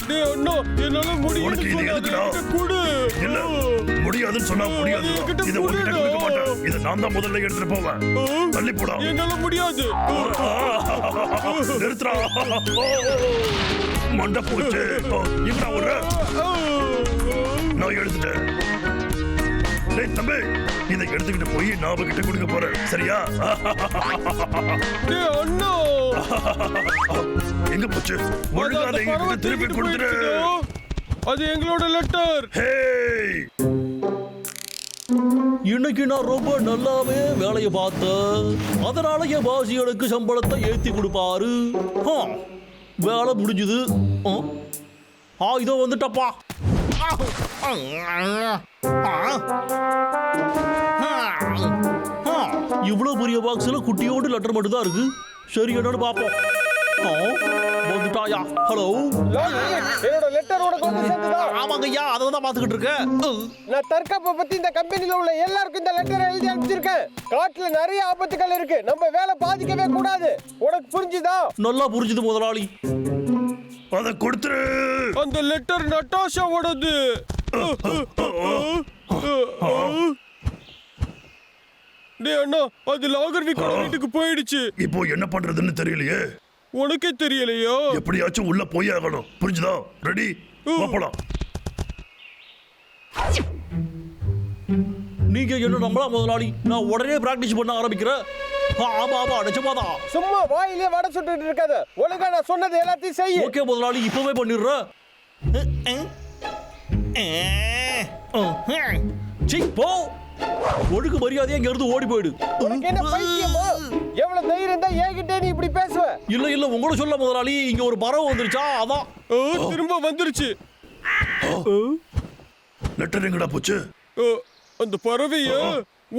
டேய் அண்ணா என்னால உனக்கு இது எதுக்குடா? குடு. இல்ல முடியாதுன்னு சொன்னா முடியாது. இத உன்கிட்ட கொடுக்க மாட்டேன். இத நான் தான் முதல்ல எடுத்துட்டு போவேன். தள்ளி போடா. என்னால முடியாது. நிறுத்துறா. மண்ட போச்சு. இங்கடா ஒரு நான் எடுத்துட்டேன். டேய் தம்பி, இதை எடுத்துக்கிட்டு போய் நான் அவகிட்ட கொடுக்க போறேன். சரியா? டேய் அண்ணா எங்க போச்சு? ஒழுங்காத எங்க திருப்பி கொடுத்துரு. அது எங்களோட லெட்டர். ஹேய், இன்னைக்கு நான் ரொம்ப நல்லாவே வேலையை பார்த்தேன். அதனால என் பாசிகளுக்கு சம்பளத்தை ஏத்தி கொடுப்பாரு. வேலை முடிஞ்சுது. இதோ வந்துட்டப்பா. இவ்வளவு பெரிய பாக்ஸ்ல குட்டியோடு லெட்டர் மட்டும் தான் இருக்கு. சரி என்னன்னு பாப்போம். வந்துட்டாயா? ஹலோ, என்னோட லெட்டர் உனக்கு வந்து சேர்ந்துதா? ஆமாங்க ஐயா, அதை தான் பாத்துக்கிட்டு இருக்கேன். நான் தற்காப்பை பத்தி இந்த கம்பெனில உள்ள எல்லாருக்கும் இந்த லெட்டர் எழுதி அனுப்பிச்சிருக்கேன். காட்டுல நிறைய ஆபத்துகள் இருக்கு, நம்ம வேலை பாதிக்கவே கூடாது. உனக்கு புரிஞ்சுதா? நல்லா புரிஞ்சுது முதலாளி. அத கொடுத்துரு. அந்த லெட்டர் நட்டாஷாவோடது. டேய் அண்ணா, அது லாகர்விக்கோட வீட்டுக்கு போயிடுச்சு. இப்போ என்ன பண்றதுன்னு தெரியலையே. உனக்கே தெரியலையா? எப்படியாச்சும் உள்ள போய் ஆகணும். புரிஞ்சுதா? ரெடி? போலாம். நீங்க என்ன நம்பலாம் முதலாளி? நான் உடனே பிராக்டிஸ் பண்ண ஆரம்பிக்கிறேன். ஆமா ஆமா, நிஜமாதான். சும்மா வாயிலே வடை சுட்டுட்டு இருக்காத. ஒழுங்கா நான் சொன்னது எல்லாத்தையும் செய். ஓகே முதலாளி, இப்பவே பண்ணிடுறேன். போ, ஒழுங்கு மரியாதையா இங்க இருந்து ஓடி போயிடு. உனக்கு என்ன பைத்தியமா? எவ்வளவு தைரியம் இருந்தா ஏகிட்டே நீ இப்படி பேசுவ? இல்ல இல்ல, உங்கள சொல்ல முதலாளி, இங்க ஒரு பறவை வந்துருச்சா, அதான். திரும்ப வந்துருச்சு. லெட்டர் எங்கடா போச்சு? அந்த பறவைய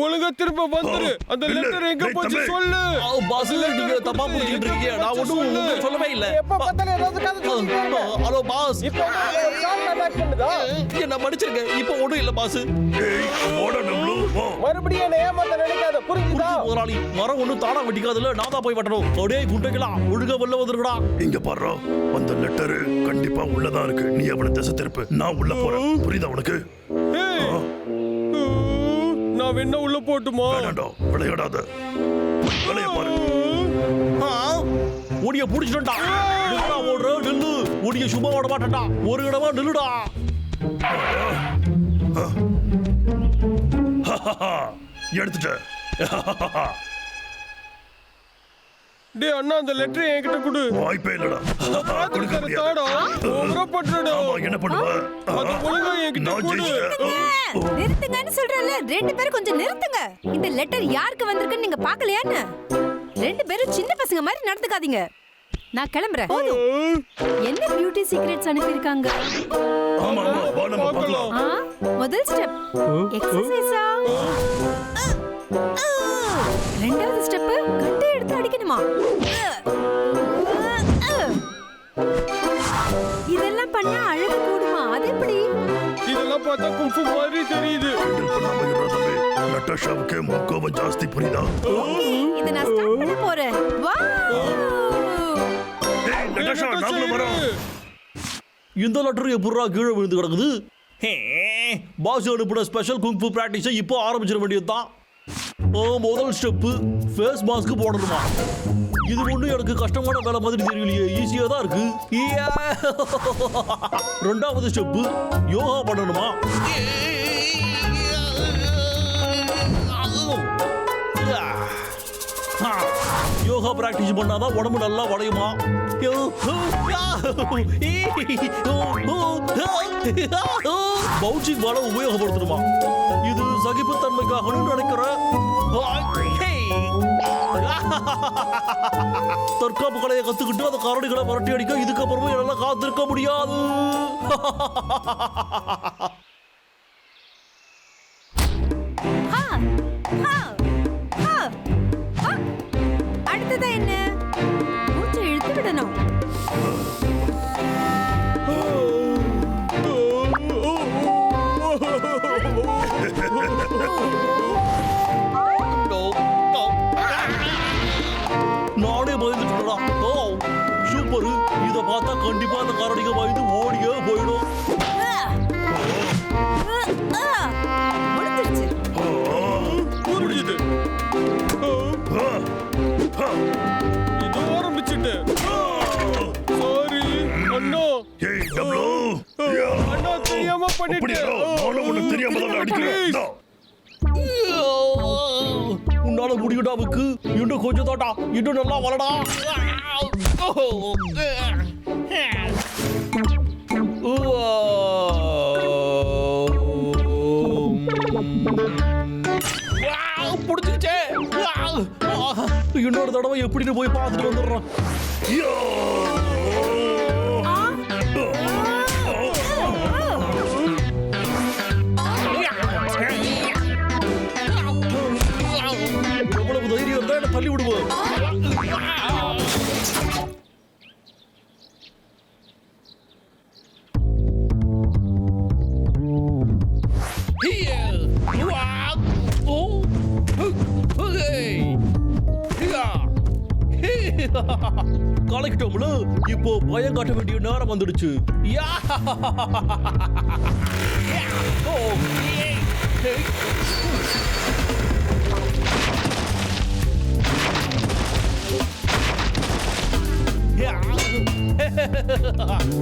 ஒழுங்கா திரும்ப வந்துரு. அந்த லெட்டர் எங்க போச்சு சொல்லு. பாஸ், நீங்க தப்பா புரிஞ்சிட்டு இருக்கீங்க. நான் ஒண்ணும் சொல்லவே இல்ல. எப்ப பார்த்தாலும் ஏதாவது கதை சொல்லிட்டே இருக்க. ஹலோ பாஸ், இப்போ ஒரு கால் அட்டாக் பண்ணுதா? என்ன மன்னிச்சிருங்க. இப்போ ஒண்ணும் இல்ல பாஸ். ஏய், ஓடணும் ப்ளூ. போ. மறுபடியும் என்ன ஏமாத்த நினைக்காத. புரிஞ்சுதா? முதலாளி, மரம் ஒண்ணும் தானா வெட்டிக்காதுல, நான் தான் போய் வெட்டணும். அப்படியே குட்டைகளா ஒழுங்கா வெளில வந்துருக்கடா. இங்க பாரு, அந்த லெட்டர் கண்டிப்பா உள்ளதா இருக்கு. நீ அவனை திசை திருப்பு, நான் உள்ள போறேன். புரியுதா உனக்கு? நான் வேணா உள்ள போட்டுமா? வேண்டாம்டா, விளையாடாத. விளைய பாரு. ஓடிய புடிச்சிட்டா. நில்லுடா, ஓடுற நில்லு. ஓடிய சும்மா ஓட மாட்டேன்டா. ஒரு இடமா நில்லுடா. எடுத்துட்டேன். டேய் அண்ணா, அந்த லெட்டர் என்கிட்ட கொடு. வாய்ப்பே இல்லடா. கொடுக்க முடியாது. தாடா, ஓவரா பண்றடா. ஆமா, என்ன பண்ணுவ? அது ஒழுங்கா என்கிட்ட நான் கொடு. ஜெயிச்சிட்டேன். நிறுத்துங்கன்னு சொல்றேன்ல, ரெண்டு பேரும் கொஞ்சம் நிறுத்துங்க. இந்த லெட்டர் யாருக்கு வந்திருக்குன்னு நீங்க பார்க்கலையான்னு? ரெண்டு பேரும் சின்ன பசங்க மாதிரி நடந்துக்காதீங்க. நான் கிளம்புறேன். என்ன பியூட்டி சீக்ரெட்ஸ் அனுப்பியிருக்காங்க? ஆமா ஆமா, வா நம்ம பார்க்கலாம். முதல் ஸ்டெப் எக்ஸர்சைஸா? ரெண்டாவது ஸ்டெப் கட்டை எடுத்து அடிக்கணுமா? இதெல்லாம் பண்ணா அழகு கூடுமா? அது எப்படி? இதெல்லாம் பார்த்தா குங்ஃபு மாதிரி தெரியுது. கிண்டல் பண்ணாம இருடா தம்பி. நட்டாஷாவுக்கு முக்கோவம் ஜாஸ்தி, புரியுதா? இத நான் ஸ்டார்ட் பண்ண போறேன். டேய் நட்டாஷா, நாமளும் வரோம். இந்த லெட்டர் எப்படிரா கீழே விழுந்து கிடக்குது? பாஸ் அனுப்பின ஸ்பெஷல் குங்ஃபு பிராக்டிஸை இப்போ ஆரம்பிச்சிட வேண்டியதுதான். முதல் ஸ்டெப்பு ஃபேஸ் மாஸ்க் போடணுமா? இது ஒன்றும் எனக்கு கஷ்டமான வேலை மாதிரி தெரியலையே, ஈஸியாக தான் இருக்கு. ரெண்டாவது ஸ்டெப்பு யோகா பண்ணணுமா? யோகா பிராக்டிஸ் பண்ணாதான் உடம்பு நல்லா வளையுமா? பவுன்சிங் பால உபயோகப்படுத்தணுமா? இது சகிப்புத்தன்மைக்காக நினைக்கிறேன். தற்காப்பு கலையை கத்துக்கிட்டு அந்த கரடிகளை விரட்டி அடிக்க இதுக்கப்புறமும் என்னால காத்திருக்க முடியாது. அடுத்தது என்ன? மூச்சை இழுத்து விடணும். நானே பயந்துட்டா. சூப்பர், இத இத பார்த்தா கண்டிப்பா அந்த கரடிங்க பயந்து ஓடியே போயிடும். முடிஞ்சிருச்சு. புரியுது. இது ஆரம்பிச்சுட்டு சாரி அண்ணா. ஏய் டப்ளு அண்ணா தெரியாம அப்படியா பண்ணிட்டேன். நானும் உனக்கு தெரியாம தான் அடிக்கிறேன். உன்னால முடியுடாவுக்கு இன்னும் கொஞ்சம் தாட்டா, இன்னும் நல்லா வளடா. புடிச்சிருச்சே. இன்னொரு தடவை எப்படின்னு போய் பார்த்துட்டு வந்துடுறோம். எவ்வளவு தைரியம் இருந்தா என்ன தள்ளி விடுவோம். கலக்கிட்டோம்ல, இப்போ பயம் காட்ட வேண்டிய நேரம் வந்துடுச்சு.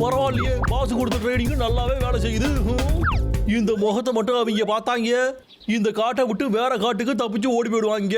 பரவாயில்லையே, பாசு கொடுத்த ட்ரைனிங் நல்லாவே வேலை செய்யுது. இந்த முகத்தை மட்டும் அவங்க பார்த்தாங்க, இந்த காட்டை விட்டு வேற காட்டுக்கு தப்பிச்சு ஓடி போயிடுவாங்க.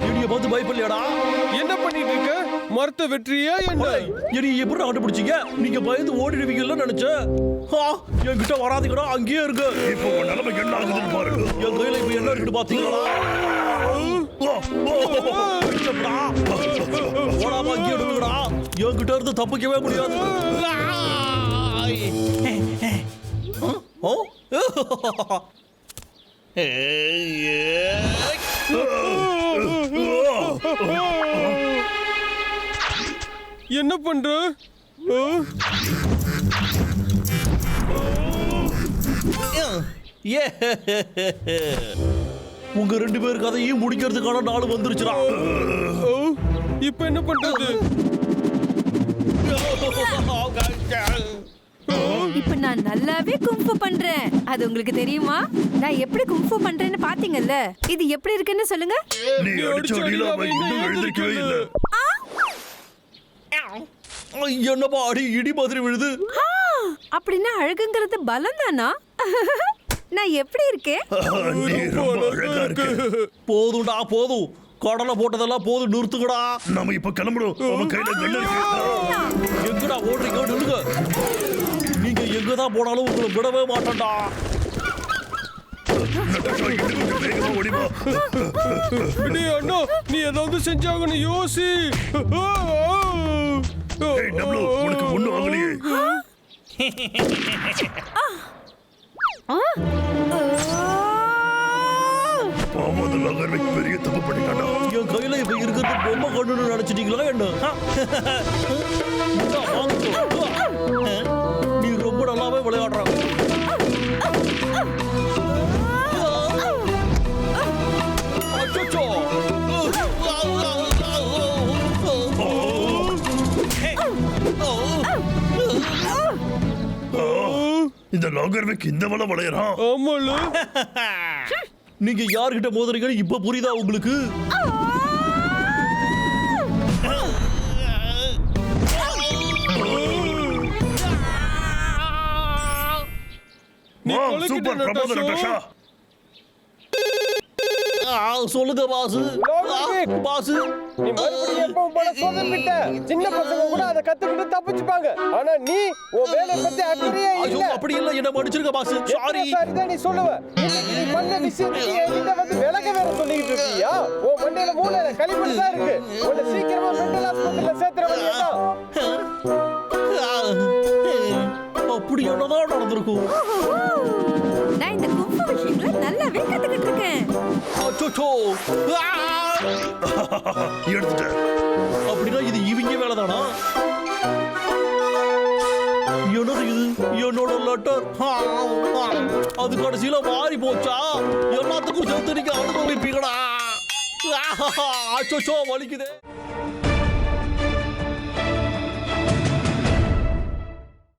இடிய பார்த்து பயப்படலையாடா? என்ன பண்ணிட்டு இருக்க? மரத்தை வெற்றியா என்ன? இனி எப்படி கண்டுபிடிச்சீங்க? நீங்க பயந்து ஓடிடுவீங்கல்ல நினைச்சேன். என்கிட்ட வராதீங்கடா, அங்கேயே இருக்கு. இப்போ உன் நிலைமை என்ன ஆகுதுன்னு பாரு. என் கையில இப்ப என்ன இருக்குன்னு பாத்தீங்களா? ஓடாம அங்கேயே எடுங்கடா. என்கிட்ட இருந்து தப்பிக்கவே முடியாது. என்ன பண்ற? உங்க ரெண்டு பேர் கதையும் முடிக்கிறதுக்கான நாள் வந்துருச்சுடா. இப்ப என்ன பண்றது? இப்ப நான் நல்லாவே குங்ஃபு பண்றேன். அது உங்களுக்கு தெரியுமா? நான் எப்படி குங்ஃபு பண்றேன்னு பாத்தீங்கல்ல. இது எப்படி இருக்குன்னு சொல்லுங்க. நீ அடிச்ச அடியில அவன் இன்னும் எழுந்திருக்கவே இல்ல. என்னப்பா அடி இடி மாதிரி விழுது? அப்படின்னா அழகுங்கிறது பலம் தானா? நான் எப்படி இருக்கேன்? நீ ரொம்ப அழகா இருக்க. போதும்டா போதும், கடலை போட்டதெல்லாம் போதும், நிறுத்துக்கடா. நாம இப்ப கிளம்பணும். அவன் கையில கண்ணு இருக்கு. எங்கடா ஓடுறீங்க? நில்லுங்க. நீங்க எங்கதான் போனாலும் உங்களை விடவே மாட்டேன்டா. வேகமா ஓடிவா. அண்ணா, நீ ஏதாவது செஞ்சாங்கன்னு யோசி. ஏய் டப்ளு, உனக்கு ஒண்ணும் ஆகலையே. பெரிய தப்பு பண்ணிட்டாடா. என் கையில இப்ப இருக்கிறது பொம்மை கண்ணுன்னு நினைச்சிட்டீங்களா என்ன? நீ ரொம்ப நல்லாவே விளையாடுற. இந்த லாகர்விக் இந்த வள வளையறான். ஆமால. நீங்க யார்கிட்ட மோதுறீங்கன்னு இப்ப புரியுதா உங்களுக்கு? சூப்பர் பிரமாதம் நட்டாஷா. சொல்லுங்க பாசு. பாசு, நீ மறுபடியும் எப்பவும் போல சொதப்பிட்ட. சின்ன பசங்க கூட அதை கத்துக்கிட்டு தப்பிச்சுப்பாங்க. ஆனா நீ உன் வேலைய பத்தி அக்கறையே ஐயோ இல்ல. அப்படி இல்ல, என்ன மன்னிச்சிருங்க பாசு. சாரி. சரிதான் நீ சொல்லுவ. இன்னைக்கு நீ பண்ண விஷயத்துக்கு என்கிட்ட வந்து விலக வேற சொல்லிட்டு இருக்கியா? உன் மண்டையில மூளையில களிமண் தான் இருக்கு. உன்னை சீக்கிரமா மெண்டல் ஹாஸ்பிட்டல்ல சேர்த்துற வேண்டியதான். அப்படி என்னதான் நடந்திருக்கும்? நான் இந்த குங்ஃபு விஷயங்களை நல்லாவே கத்துக்கிட்டு இருக்கேன். அச்சோ, எடுத்துட்டேன். அப்படின்னா இது இவங்க வேலைதானா? என்னது இது? என்னோட லெட்டர். அது கடைசியில மாறி போச்சா? எல்லாத்துக்கும் சேர்த்து நீங்க அனுபவிப்பீங்கடா. அச்சோ வலிக்குதே.